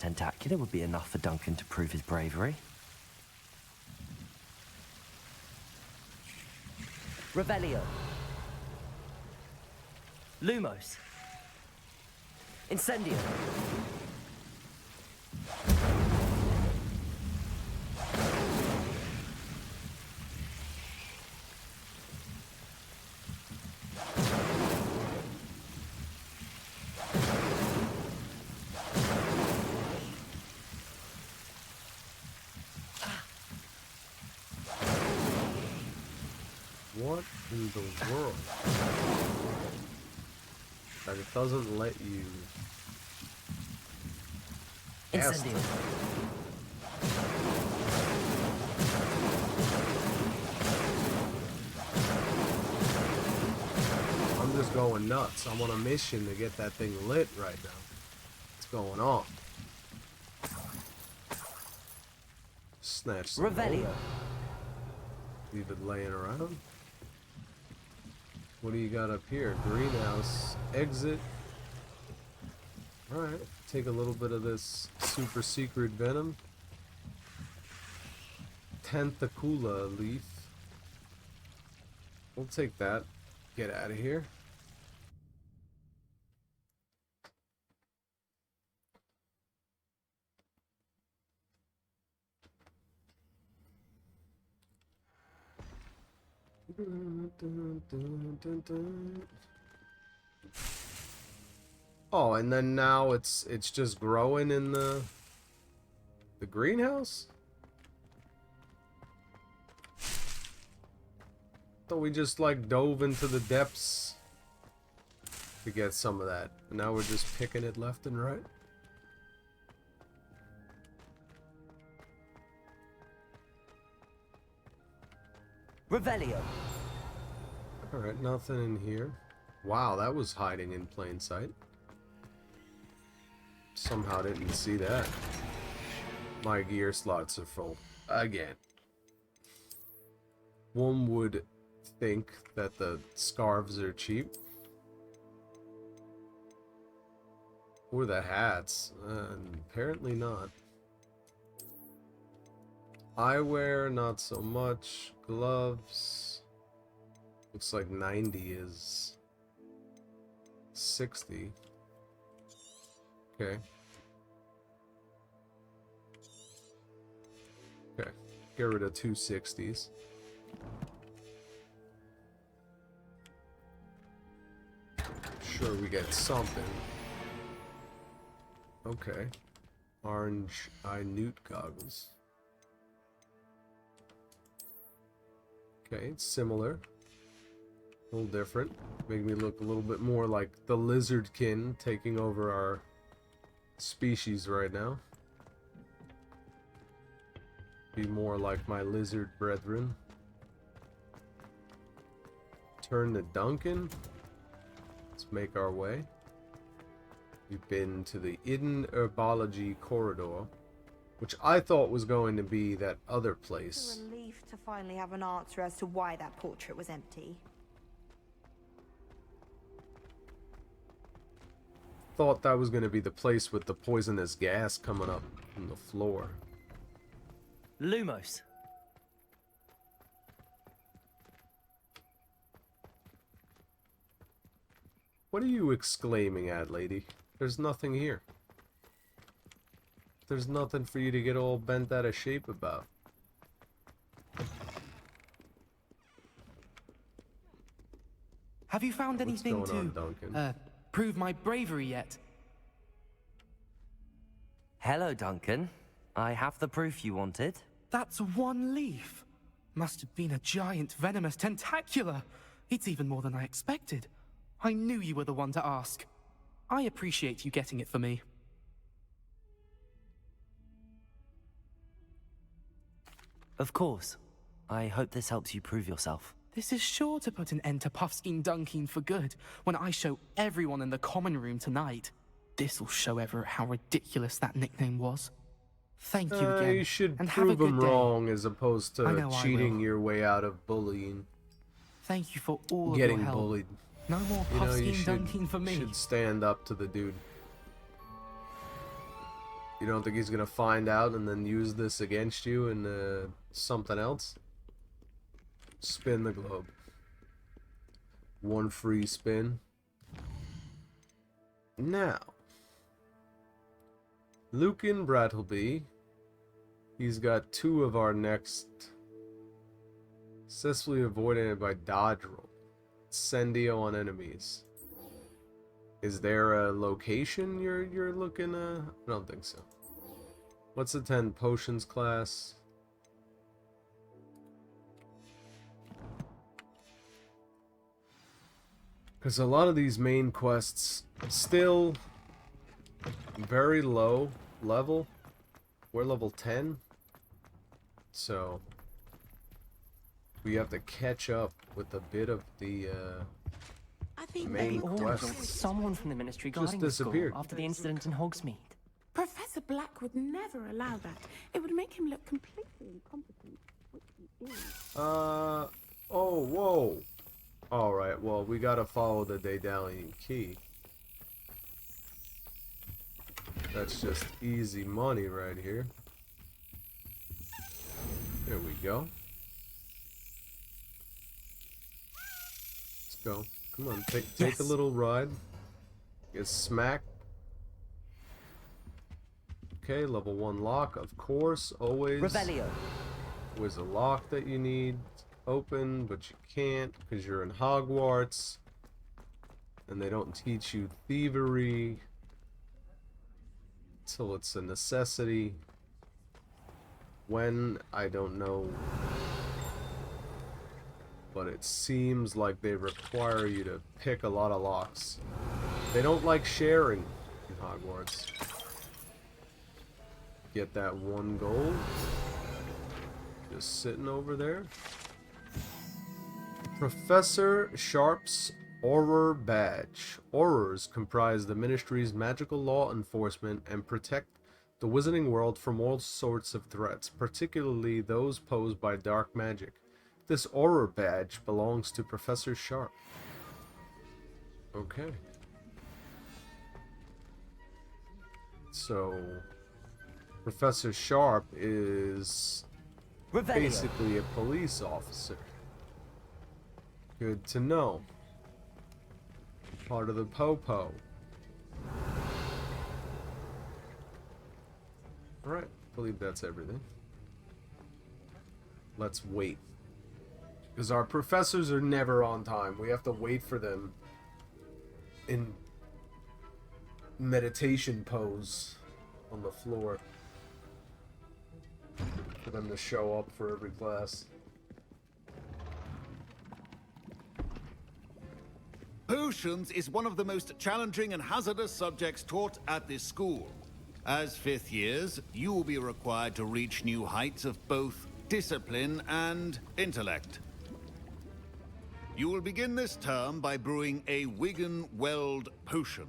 Tentacular would be enough for Duncan to prove his bravery. Revelio. Lumos. Incendio. What in the world? That it doesn't let you cast Incendio. it. I'm just going nuts. I'm on a mission to get that thing lit right now. What's going on? Snatch some Revelio. gold. Leave it laying around. What do you got up here? Greenhouse. Exit. Alright. Take a little bit of this super secret venom. Tentacula leaf. We'll take that. Get out of here. Oh, and then now it's just growing in the greenhouse? Thought we just like dove into the depths to get some of that. And now we're just picking it left and right. Revelio. Alright, nothing in here. Wow, that was hiding in plain sight. Somehow didn't see that. My gear slots are full. Again. One would think that the scarves are cheap. Or the hats. Apparently not. Eyewear, not so much. Gloves. Looks like 90 is 60. Okay. Okay. Get rid of 260s. Sure, we get something. Okay. Orange eye newt goggles. Okay, it's similar. A little different. Make me look a little bit more like the lizardkin taking over our species right now. Be more like my lizard brethren. Turn to Duncan. Let's make our way. We've been to the hidden herbology corridor, which I thought was going to be that other place. It's a relief to finally have an answer as to why that portrait was empty. Thought that was going to be the place with the poisonous gas coming up from the floor. Lumos. What are you exclaiming at, lady? There's nothing here. There's nothing for you to get all bent out of shape about. Have you found What's anything going on, Duncan? to prove my bravery yet? Hello, Duncan. I have the proof you wanted. That's one leaf. Must have been a giant venomous tentacula. It's even more than I expected. I knew you were the one to ask. I appreciate you getting it for me. Of course. I hope this helps you prove yourself. This is sure to put an end to Puffskein Dunkin for good when I show everyone in the common room tonight. This'll show Everett how ridiculous that nickname was. Thank you again, You should and have a prove good them day. wrong as opposed I to know I cheating will. your way out of bullying. Thank you for all Getting of your help. bullied. No more You know, you Puffskein Dunkin for me. should stand up to the dude. You don't think he's gonna find out and then use this against you in something else? Spin the globe. One free spin. Now, Lucan Brattleby. He's got 2 of our next. Successfully avoided it by dodge roll. Sendio on enemies. Is there a location you're looking at? I don't think so. Let's attend potions class. Because a lot of these main quests still very low level. We're level 10. So we have to catch up with a bit of the I think main maybe quests. Someone from the ministry Just guarding the school disappeared. after the incident in Hogsmeade. Professor Black would never allow that. It would make him look completely incompetent, which he is. Oh, whoa. Alright, well, we gotta follow the Daedalian key. That's just easy money right here. There we go. Let's go. Come on, take a little ride. Get smacked. Okay, level 1 lock, of course, always. Revelio. There's a lock that you need open, but you can't because you're in Hogwarts. And they don't teach you thievery till it's a necessity. When, I don't know. But it seems like they require you to pick a lot of locks. They don't like sharing in Hogwarts. Get that 1 gold. Just sitting over there. Professor Sharp's Auror badge. Aurors comprise the Ministry's magical law enforcement and protect the Wizarding world from all sorts of threats, particularly those posed by dark magic. This Auror badge belongs to Professor Sharp. Okay. So, Professor Sharp is basically a police officer. Good to know. Part of the Popo. Alright, I believe that's everything. Let's wait. Because our professors are never on time. We have to wait for them in meditation pose on the floor. For them to show up for every class. Potions is one of the most challenging and hazardous subjects taught at this school. As 5th years, you will be required to reach new heights of both discipline and intellect. You will begin this term by brewing a Wiggenweld potion.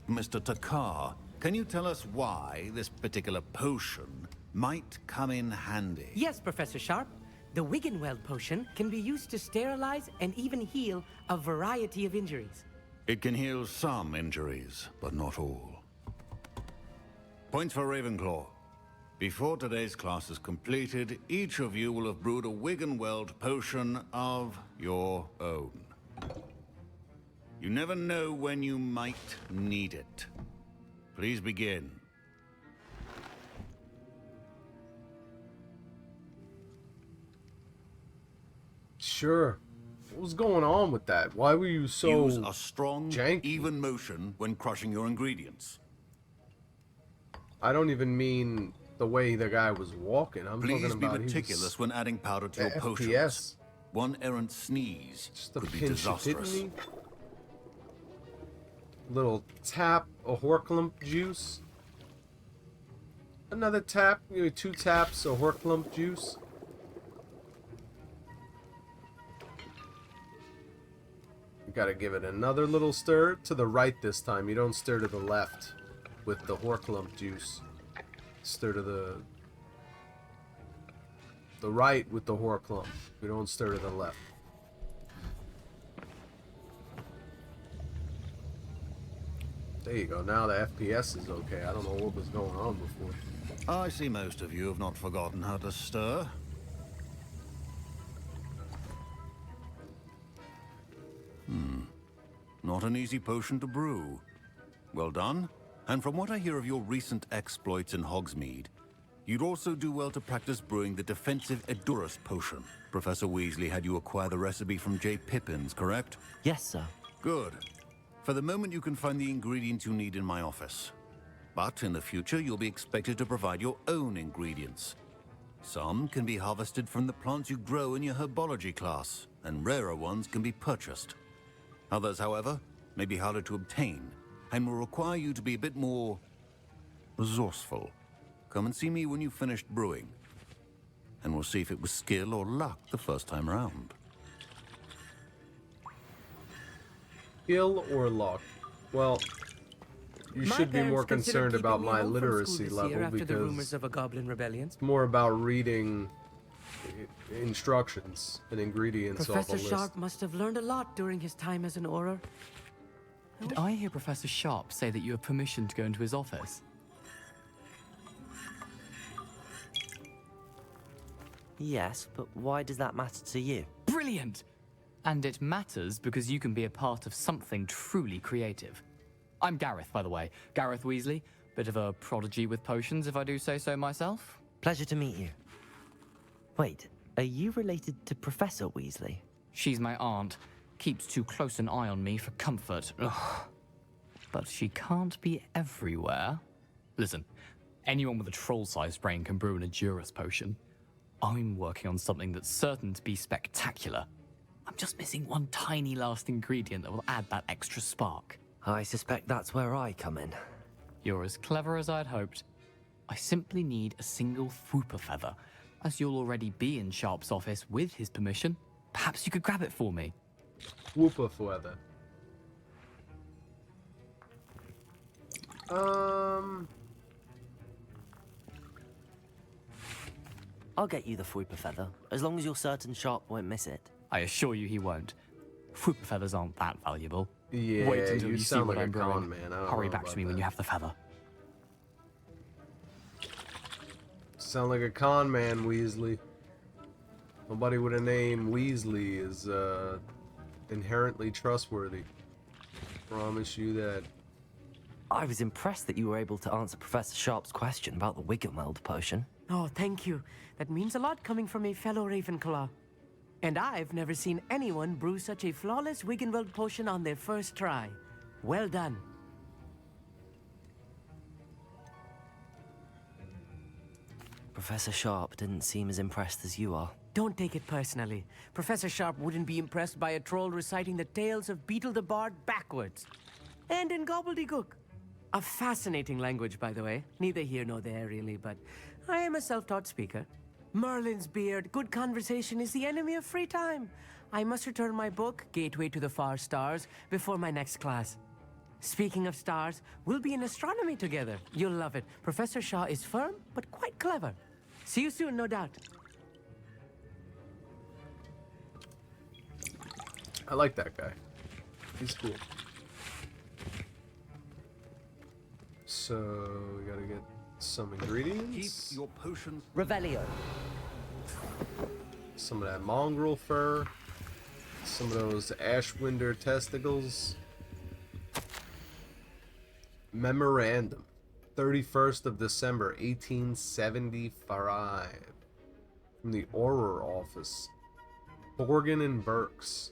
Mr. Takar, can you tell us why this particular potion might come in handy? Yes, Professor Sharp. The Wiggenweld potion can be used to sterilize and even heal a variety of injuries. It can heal some injuries, but not all. Points for Ravenclaw. Before today's class is completed, each of you will have brewed a Wiggenweld potion of your own. You never know when you might need it. Please begin. Sure. What was going on with that? Why were you so Use a strong, janky? even motion when crushing your ingredients. I don't even mean the way the guy was walking. I'm Please talking be about meticulous when adding powder to your FPS. potions. One errant sneeze Just a could be pinch of disastrous. me. Little tap of Horklump juice. Another tap, maybe 2 taps of Horklump juice. You gotta give it another little stir to the right this time. You don't stir to the left with the Horklump juice. Stir to the right with the Horklump. We don't stir to the left. There you go. Now the FPS is okay. I don't know what was going on before. I see most of you have not forgotten how to stir. Not an easy potion to brew. Well done. And from what I hear of your recent exploits in Hogsmeade, you'd also do well to practice brewing the defensive Edurus potion. Professor Weasley had you acquire the recipe from J. Pippins, correct? Yes, sir. Good. For the moment, you can find the ingredients you need in my office. But in the future, you'll be expected to provide your own ingredients. Some can be harvested from the plants you grow in your herbology class, and rarer ones can be purchased. Others, however, may be harder to obtain, and will require you to be a bit more resourceful. Come and see me when you've finished brewing, and we'll see if it was skill or luck the first time around. Skill or luck? Well, you My should be more parents considered concerned about keeping me my home from literacy school this level year after the rumors because of a goblin rebellion. it's more about reading instructions and ingredients off a Professor list. Sharp must have learned a lot during his time as an Auror. Did I hear Professor Sharp say that you have permission to go into his office? Yes, but why does that matter to you? Brilliant! And it matters because you can be a part of something truly creative. I'm Gareth, by the way. Gareth Weasley. Bit of a prodigy with potions, if I do say so myself. Pleasure to meet you. Wait, are you related to Professor Weasley? She's my aunt. Keeps too close an eye on me for comfort. Ugh. But she can't be everywhere. Listen, anyone with a troll-sized brain can brew an Edurus potion. I'm working on something that's certain to be spectacular. I'm just missing one tiny last ingredient that will add that extra spark. I suspect that's where I come in. You're as clever as I'd hoped. I simply need a single Fwooper feather. As you'll already be in Sharp's office with his permission, perhaps you could grab it for me. Whooper feather. I'll get you the Fwooper feather, as long as you're certain Sharp won't miss it. I assure you he won't. Fwooper feathers aren't that valuable. Yeah, Wait until you you see sound what like I'm a brewing. con man. I don't Hurry know back to about me when that. you have the feather. Sound like a con man, Weasley. Nobody with a name Weasley is inherently trustworthy. Promise you that. I was impressed that you were able to answer Professor Sharp's question about the Wiggenweld potion. Oh, thank you. That means a lot coming from a fellow Ravenclaw. And I've never seen anyone brew such a flawless Wiggenweld potion on their first try. Well done. Professor Sharp didn't seem as impressed as you are. Don't take it personally. Professor Sharp wouldn't be impressed by a troll reciting the tales of Beetle the Bard backwards. And in gobbledygook. A fascinating language, by the way. Neither here nor there, really, but I am a self-taught speaker. Merlin's beard, good conversation is the enemy of free time. I must return my book, Gateway to the Far Stars, before my next class. Speaking of stars, we'll be in astronomy together. You'll love it. Professor Shaw is firm, but quite clever. See you soon, no doubt. I like that guy. He's cool. So we gotta get some Keep ingredients. your potions. Revelio. Some of that mongrel fur. Some of those Ashwinder testicles. Memorandum. 31st of December, 1875. From the Auror office. Borgin and Burks.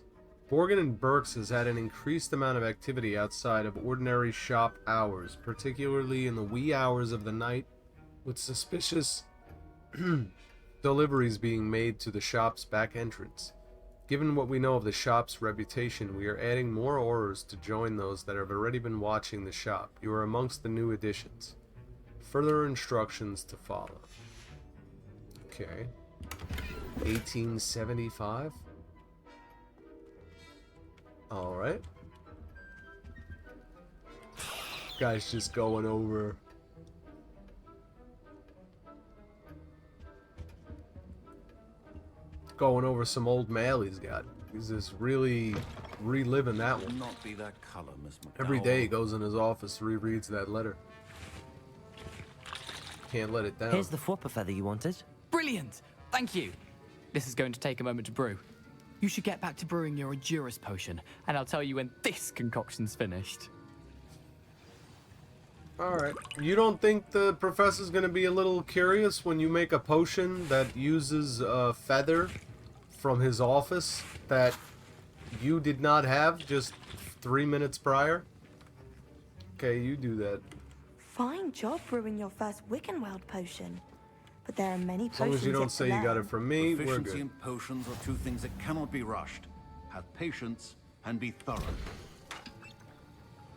Borgin and Burks has had an increased amount of activity outside of ordinary shop hours, particularly in the wee hours of the night, with suspicious deliveries being made to the shop's back entrance. Given what we know of the shop's reputation, we are adding more Aurors to join those that have already been watching the shop. You are amongst the new additions. Further instructions to follow. Okay. 1875? Alright. Guy's just going over. Going over some old mail he's got. He's this really reliving that Will one. not be that color, Miss McDowell. Every day he goes in his office, rereads that letter. Can't let it down. Here's the Flopper feather you wanted. Brilliant! Thank you! This is going to take a moment to brew. You should get back to brewing your Endurus potion, and I'll tell you when this concoction's finished. Alright. You don't think the professor's gonna be a little curious when you make a potion that uses a feather from his office that you did not have just 3 minutes prior? Okay, you do that. Fine job brewing your first Wiccanweld potion. But there are many As long potions as you don't yet to say you got learn. it from me, we're Proficiency good. and potions are two things that cannot be rushed. Have patience and be thorough.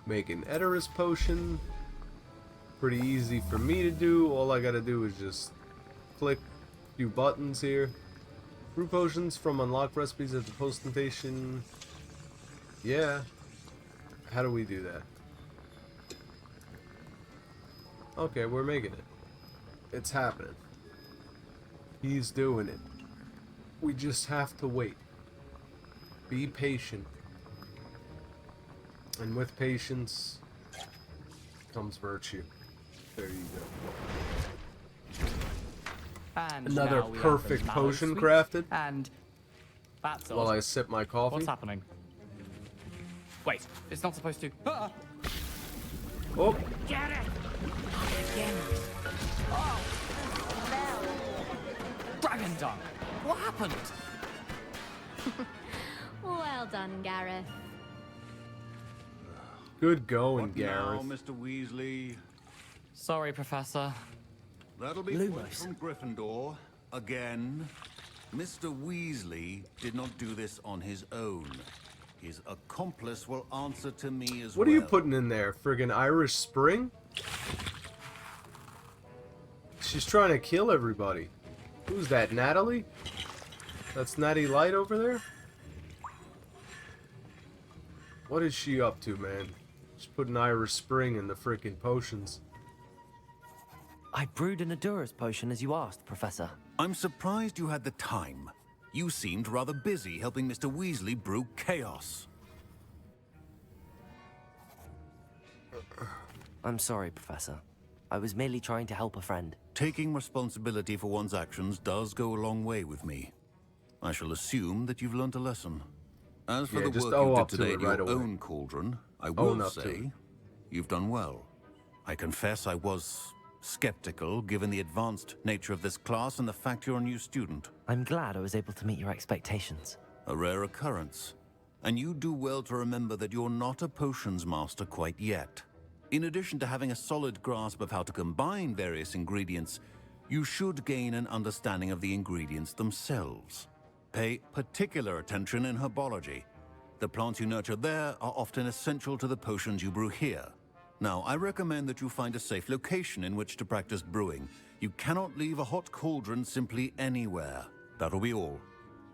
Make an Eterus potion. Pretty easy for me to do. All I gotta do is just click a few buttons here. Brew potions from unlocked recipes at the posting station. Yeah. How do we do that? Okay, we're making it. It's happening. He's doing it. We just have to wait. Be patient. And with patience comes virtue. There you go. And Another now we have perfect the mallow potion sweet, crafted. And that's While odd. I sip my coffee. What's happening? Wait, it's not supposed to. Ah! Oh, Get it! Dragon dung! What happened? Well done, Gareth. good going, What now, Gareth. Mr. Weasley? Sorry, Professor. That'll be Lumos. from Gryffindor. Again. Mr. Weasley did not do this on his own. His accomplice will answer to me as well. What are you putting in there? Friggin' Irish Spring? She's trying to kill everybody. Who's that, Natalie? That's Natty Light over there? What is she up to, man? She's putting Irish Spring in the frickin' potions. I brewed an Endurus potion as you asked, Professor. I'm surprised you had the time. You seemed rather busy helping Mr. Weasley brew chaos. I'm sorry, Professor. I was merely trying to help a friend. Taking responsibility for one's actions does go a long way with me. I shall assume that you've learnt a lesson. As for Yeah, the just work owe you did up to today it at your right away. own cauldron, I Own will up to it. say you've done well. I confess I was skeptical given the advanced nature of this class and the fact you're a new student. I'm glad I was able to meet your expectations. A rare occurrence. And you do well to remember that you're not a potions master quite yet. In addition to having a solid grasp of how to combine various ingredients, you should gain an understanding of the ingredients themselves. Pay particular attention in herbology. The plants you nurture there are often essential to the potions you brew here. Now, I recommend that you find a safe location in which to practice brewing. You cannot leave a hot cauldron simply anywhere. That'll be all.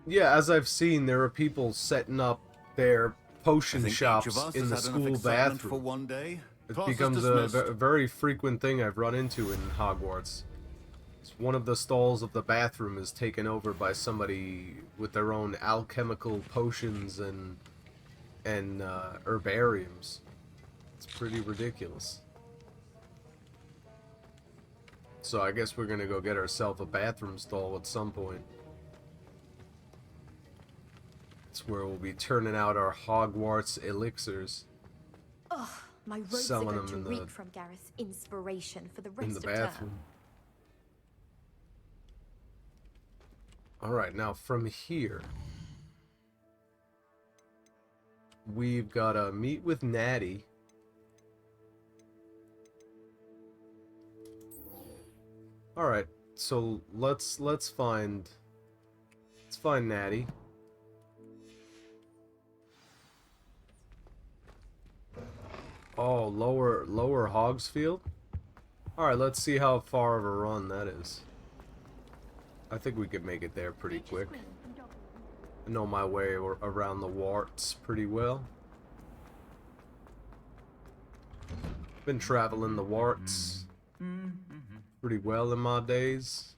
Yeah, as I've seen, there are people setting up their I potion think each shops of us in has the had school enough excitement for bathroom. one day. It Class is becomes dismissed. a very frequent thing I've run into in Hogwarts. One of the stalls of the bathroom is taken over by somebody with their own alchemical potions and herbariums. It's pretty ridiculous. So I guess we're gonna go get ourselves a bathroom stall at some point. It's where we'll be turning out our Hogwarts elixirs Ugh, my robes are Selling going to them in reek the- from Gareth's inspiration for the in rest the of bathroom. term. Alright, now from here, we've got to meet with Natty. Alright, so let's find Natty. Oh, lower Hogsfield? Alright, let's see how far of a run that is. I think we could make it there pretty quick. I know my way around the warts pretty well. Been traveling the warts pretty well in my days.